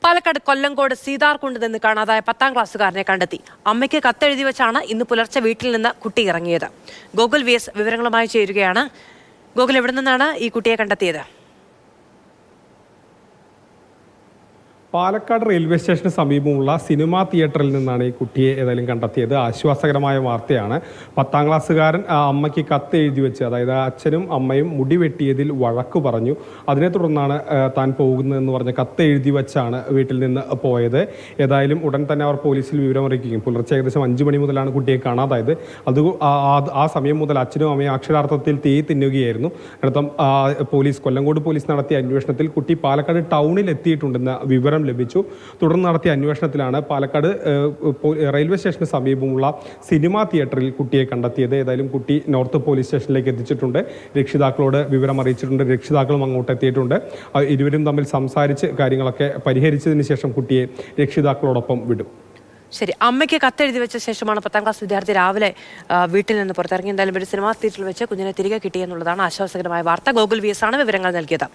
പാലക്കാട് കൊല്ലങ്കോട് സീതാർകുണ്ട് നിന്ന് കാണാതായ 10ാം ക്ലാസ്സുകാരനെ കണ്ടെത്തി. അമ്മയ്ക്ക് കത്തെഴുതി വെച്ചാണ് ഇന്ന് പുലർച്ചെ വീട്ടിൽ നിന്ന് കുട്ടി ഇറങ്ങിയത്. ഗോകുൽ VS വിവരങ്ങളുമായി ചേരുകയാണ്. ഗോകുൽ, എവിടെ നിന്നാണ് ഈ കുട്ടിയെ കണ്ടെത്തിയത്? പാലക്കാട് റെയിൽവേ സ്റ്റേഷന് സമീപമുള്ള സിനിമാ തിയേറ്ററിൽ നിന്നാണ് ഈ കുട്ടിയെ ഏതായാലും കണ്ടെത്തിയത്. ആശ്വാസകരമായ വാർത്തയാണ്. 10ാം ക്ലാസ്സുകാരൻ അമ്മയ്ക്ക് കത്ത് എഴുതി വെച്ച്, അതായത് അച്ഛനും അമ്മയും മുടി വെട്ടിയതിൽ വഴക്ക് പറഞ്ഞു, അതിനെ തുടർന്നാണ് താൻ പോകുന്നതെന്ന് പറഞ്ഞ് കത്ത് എഴുതി വെച്ചാണ് വീട്ടിൽ നിന്ന് പോയത്. ഏതായാലും ഉടൻ തന്നെ അവർ പോലീസിൽ വിവരമറിയിക്കുകയും പുലർച്ചെ ഏകദേശം 5 മണി മുതലാണ് കുട്ടിയെ കാണാതായത്. ആ സമയം മുതൽ അച്ഛനും അമ്മയും അക്ഷരാർത്ഥത്തിൽ തീ തിന്നുകയായിരുന്നു. അടുത്ത കൊല്ലങ്കോട് പോലീസ് നടത്തിയ അന്വേഷണത്തിൽ കുട്ടി പാലക്കാട് ടൗണിൽ എത്തിയിട്ടുണ്ടെന്ന വിവരം ലഭിച്ചു. തുടർന്ന് നടത്തിയ അന്വേഷണത്തിലാണ് പാലക്കാട് റെയിൽവേ സ്റ്റേഷന് സമീപമുള്ള സിനിമാ തിയേറ്ററിൽ കുട്ടിയെ കണ്ടെത്തിയത്. ഏതായാലും കുട്ടി നോർത്ത് പോലീസ് സ്റ്റേഷനിലേക്ക് എത്തിച്ചിട്ടുണ്ട്. രക്ഷിതാക്കളോട് വിവരം അറിയിച്ചിട്ടുണ്ട്. രക്ഷിതാക്കളും അങ്ങോട്ട് എത്തിയിട്ടുണ്ട്. ഇരുവരും തമ്മിൽ സംസാരിച്ച് കാര്യങ്ങളൊക്കെ പരിഹരിച്ചതിന് ശേഷം കുട്ടിയെ രക്ഷിതാക്കളോടൊപ്പം വിടും. ശരി, അമ്മയ്ക്ക് കത്തെഴുതി വെച്ച ശേഷമാണ് 10ാം ക്ലാസ് വിദ്യാർത്ഥി രാവിലെ വീട്ടിൽ നിന്ന് പുറത്തിറങ്ങി. എന്തായാലും ഒരു സിനിമാ തിയേറ്ററിൽ വെച്ച് കുഞ്ഞിനെ തിരികെ കിട്ടിയെന്നുള്ളതാണ് ആശ്വാസകരമായ വാർത്ത. ഗോകുൽ VS ആണ് വിവരങ്ങൾ നൽകിയത്.